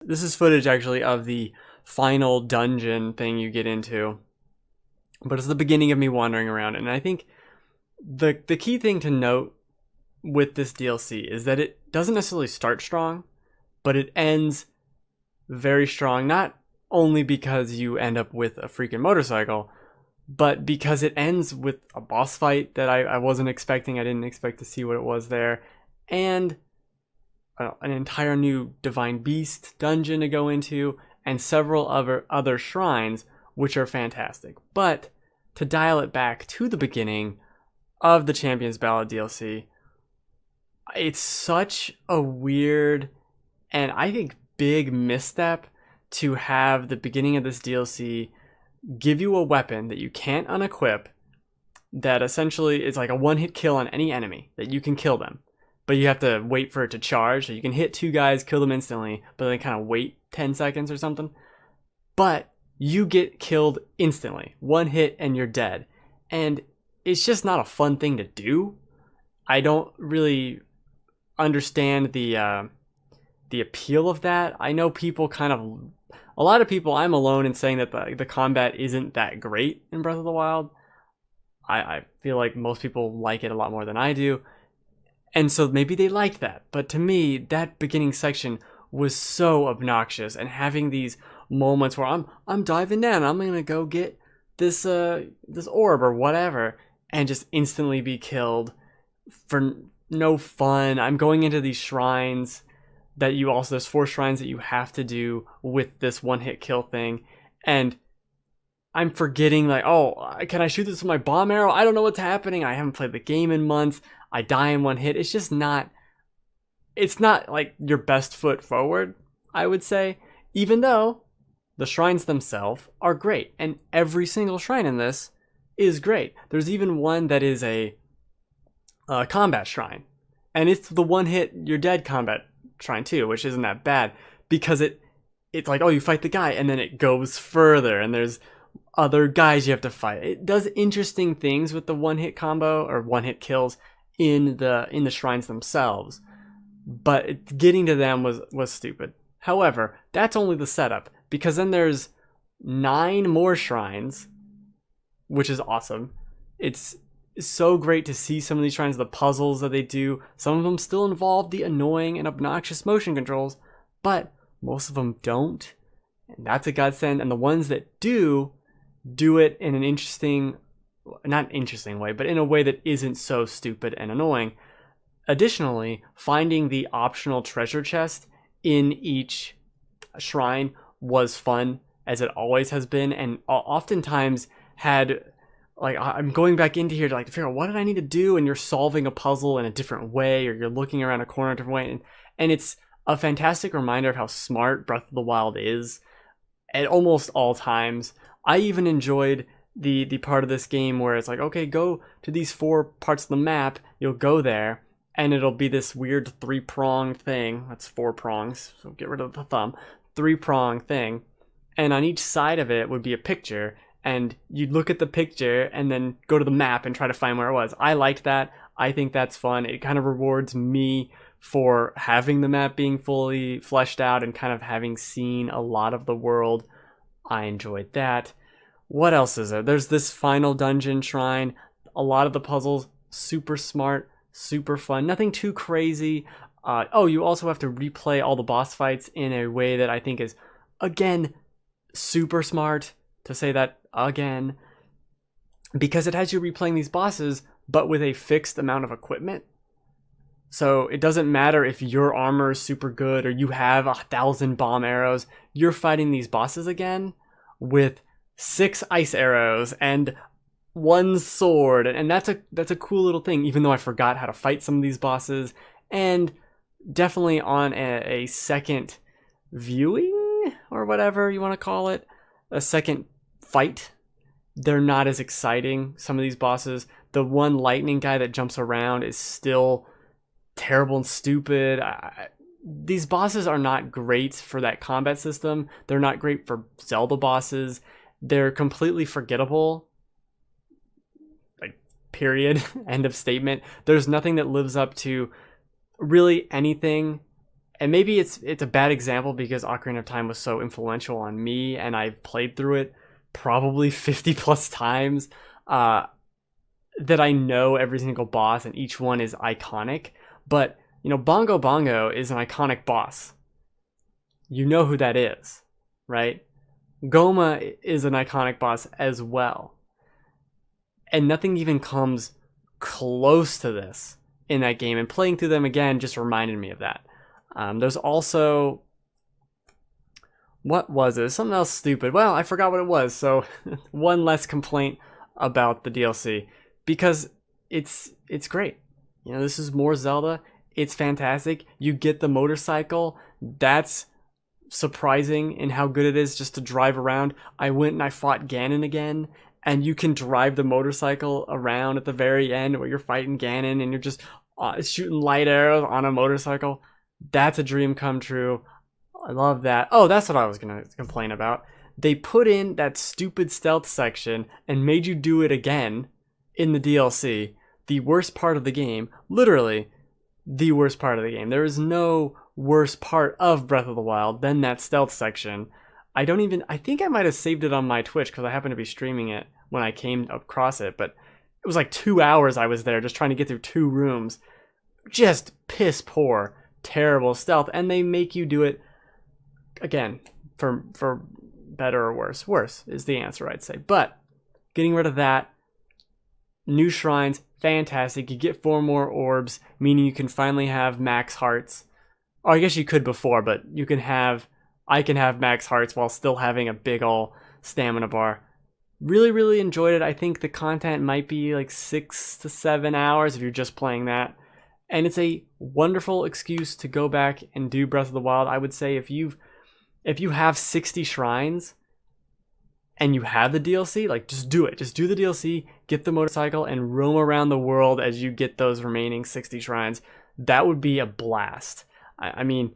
This is footage actually of the final dungeon thing you get into, but it's the beginning of me wandering around. And I think the key thing to note with this DLC is that it doesn't necessarily start strong, but it ends very strong. Not only because you end up with a freaking motorcycle, but because it ends with a boss fight that I wasn't expecting. I didn't expect to see what it was there, and an entire new Divine Beast dungeon to go into, and several other shrines, which are fantastic. But to dial it back to the beginning of the Champions Ballad DLC, it's such a weird and I think big misstep to have the beginning of this DLC give you a weapon that you can't unequip, that essentially is like a one-hit kill on any enemy, that you can kill them, but you have to wait for it to charge. So you can hit two guys, kill them instantly, but then kind of wait 10 seconds or something. But you get killed instantly. One hit and you're dead. And it's just not a fun thing to do. I don't really understand the appeal of that. I know people a lot of people, I'm alone in saying that the combat isn't that great in Breath of the Wild. I feel like most people like it a lot more than I do. And so maybe they like that. But to me, that beginning section was so obnoxious, and having these moments where I'm diving down, I'm gonna go get this orb or whatever, and just instantly be killed for no fun. I'm going into these shrines that there's 4 shrines that you have to do with this one-hit kill thing, and I'm forgetting, like, oh, can I shoot this with my bomb arrow? I don't know what's happening. I haven't played the game in months. I die in one hit. It's not like your best foot forward, I would say, even though the shrines themselves are great, and every single shrine in this is great. There's even one that is a combat shrine, and it's the one-hit you're dead combat shrine too, which isn't that bad, because it's like, oh, you fight the guy, and then it goes further, and there's other guys you have to fight. It does interesting things with the one-hit combo or one-hit kills in the shrines themselves, but getting to them was stupid. However, that's only the setup, because then there's 9 more shrines, which is awesome. It's so great to see some of these shrines, the puzzles that they do. Some of them still involve the annoying and obnoxious motion controls, but most of them don't, and that's a godsend. And the ones that do it in an not interesting way, but in a way that isn't so stupid and annoying. Additionally, finding the optional treasure chest in each shrine was fun, as it always has been, and oftentimes had, like, I'm going back into here to figure out what did I need to do, and you're solving a puzzle in a different way, or you're looking around a corner a different way, and it's a fantastic reminder of how smart Breath of the Wild is at almost all times. I even enjoyed the part of this game where it's like, okay, go to these 4 parts of the map, you'll go there, and it'll be this weird 3-pronged thing. That's 4 prongs, so get rid of the thumb. 3-prong thing, and on each side of it would be a picture, and you'd look at the picture and then go to the map and try to find where it was. I liked that. I think that's fun. It kind of rewards me for having the map being fully fleshed out and kind of having seen a lot of the world. I enjoyed that. What else is there? There's this final dungeon shrine. A lot of the puzzles, super smart, super fun. Nothing too crazy. You also have to replay all the boss fights in a way that I think is, again, super smart, to say that again, because it has you replaying these bosses, but with a fixed amount of equipment. So it doesn't matter if your armor is super good or you have 1,000 bomb arrows. You're fighting these bosses again with 6 ice arrows and 1 sword, and that's a cool little thing, even though I forgot how to fight some of these bosses. And definitely on a second viewing, or whatever you want to call it, a second fight, they're not as exciting. Some of these bosses, the one lightning guy that jumps around is still terrible and stupid. These bosses are not great for that combat system. They're not great for Zelda bosses. They're completely forgettable. Like, period. End of statement. There's nothing that lives up to really anything and maybe it's a bad example because Ocarina of Time was so influential on me, and I've played through it probably 50 plus times, that I know every single boss, and each one is iconic. But Bongo Bongo is an iconic boss. You know who that is, right? Goma is an iconic boss as well, and nothing even comes close to this in that game. And playing through them again just reminded me of that. There's also, what was it? Something else stupid. Well, I forgot what it was. So one less complaint about the DLC, because it's great. This is more Zelda. It's fantastic. You get the motorcycle. That's surprising in how good it is just to drive around. I went and I fought Ganon again, and you can drive the motorcycle around at the very end where you're fighting Ganon and you're just shooting light arrows on a motorcycle. That's a dream come true. I love that. Oh, that's what I was going to complain about. They put in that stupid stealth section and made you do it again in the DLC. The worst part of the game. Literally, the worst part of the game. There is no worse part of Breath of the Wild than that stealth section. I think I might have saved it on my Twitch because I happened to be streaming it when I came across it, but it was like 2 hours I was there just trying to get through 2 rooms. Just piss poor, terrible stealth, and they make you do it again for better or worse. Worse is the answer, I'd say. But getting rid of that, new shrines, fantastic. You get 4 more orbs, meaning you can finally have max hearts. Or I guess you could before, but I can have max hearts while still having a big ol' stamina bar. Really, really enjoyed it. I think the content might be like 6 to 7 hours if you're just playing that. And it's a wonderful excuse to go back and do Breath of the Wild. I would say if you have 60 shrines and you have the DLC, like, just do it. Just do the DLC, get the motorcycle, and roam around the world as you get those remaining 60 shrines. That would be a blast. I mean,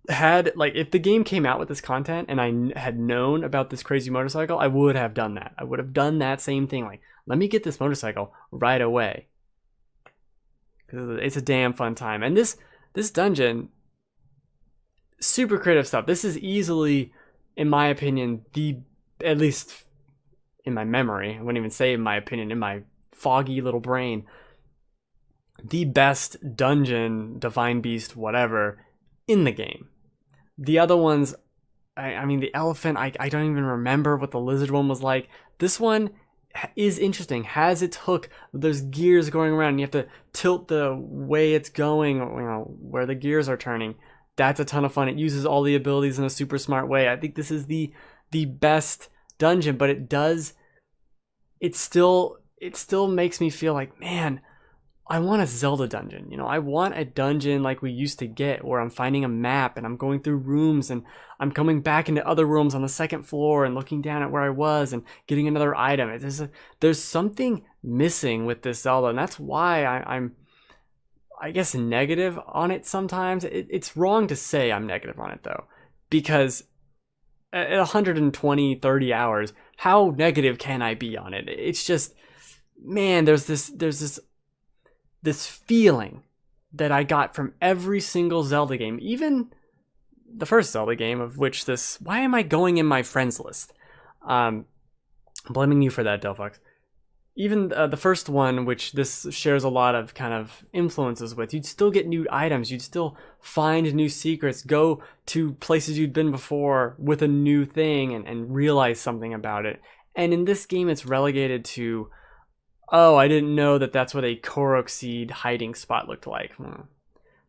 if the game came out with this content and I had known about this crazy motorcycle, I would have done that. I would have done that same thing. Like, let me get this motorcycle right away. Because it's a damn fun time. And this dungeon, super creative stuff. This is easily, in my opinion, at least in my memory, I wouldn't even say in my opinion, in my foggy little brain, the best dungeon, divine beast, whatever, in the game. The other ones, I mean, the elephant, I don't even remember what the lizard one was like. This one is interesting, has its hook. There's gears going around, and you have to tilt the way it's going, where the gears are turning. That's a ton of fun. It uses all the abilities in a super smart way. I think this is the best dungeon, but it still makes me feel like, man, I want a Zelda dungeon. I want a dungeon like we used to get, where I'm finding a map and I'm going through rooms and I'm coming back into other rooms on the second floor and looking down at where I was and getting another item. There's something missing with this Zelda, and that's why I'm I guess negative on it sometimes. It's wrong to say I'm negative on it though, because at 120, 30 hours, how negative can I be on it? It's just, man, there's this feeling that I got from every single Zelda game, even the first Zelda game, of which why am I going in my friends list? Blaming you for that, Delphox. Even the first one, which this shares a lot of kind of influences with, you'd still get new items, you'd still find new secrets, go to places you'd been before with a new thing and realize something about it. And in this game, it's relegated to, oh, I didn't know that's what a Korok seed hiding spot looked like.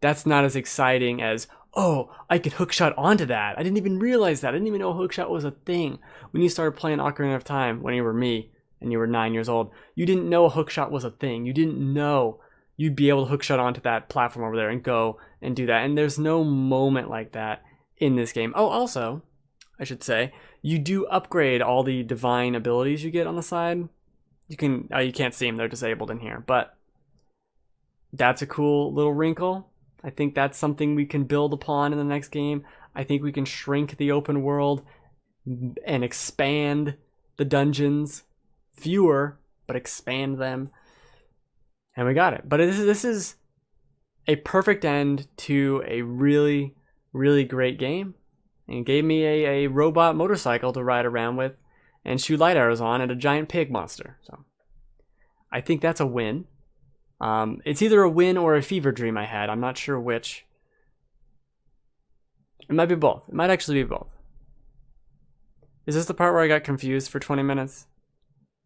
That's not as exciting as, oh, I could hookshot onto that. I didn't even realize that. I didn't even know hookshot was a thing. When you started playing Ocarina of Time, when you were me, and you were 9 years old, you didn't know a hookshot was a thing. You didn't know you'd be able to hookshot onto that platform over there and go and do that. And there's no moment like that in this game. Oh, also, I should say, you do upgrade all the divine abilities you get on the side. You can't see them, they're disabled in here, but that's a cool little wrinkle. I think that's something we can build upon in the next game. I think we can shrink the open world and expand the dungeons. Fewer, but expand them. And we got it. But this is a perfect end to a really, really great game, and gave me a robot motorcycle to ride around with and shoot light arrows on, and a giant pig monster. So I think that's a win. It's either a win or a fever dream I had. I'm not sure which. It might be both. It might actually be both. Is this the part where I got confused for 20 minutes?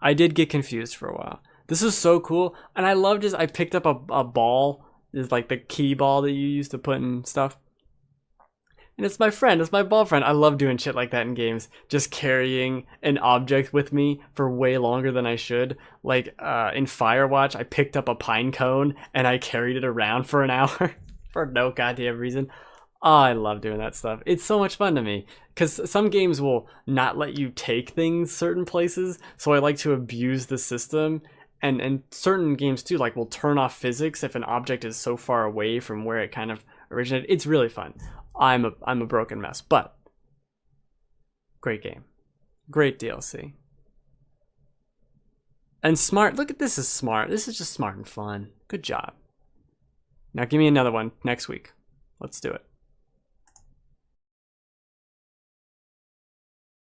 I did get confused for a while. This is so cool. And I love just, I picked up a ball. It's like the key ball that you use to put in stuff. And it's my friend. It's my ball friend. I love doing shit like that in games. Just carrying an object with me for way longer than I should. Like in Firewatch, I picked up a pine cone and I carried it around for an hour for no goddamn reason. Oh, I love doing that stuff. It's so much fun to me because some games will not let you take things certain places. So I like to abuse the system, and certain games too, like will turn off physics if an object is so far away from where it kind of originated. It's really fun. I'm a broken mess, but great game, great DLC, and smart. Look at this, is smart. This is just smart and fun. Good job. Now give me another one next week. Let's do it.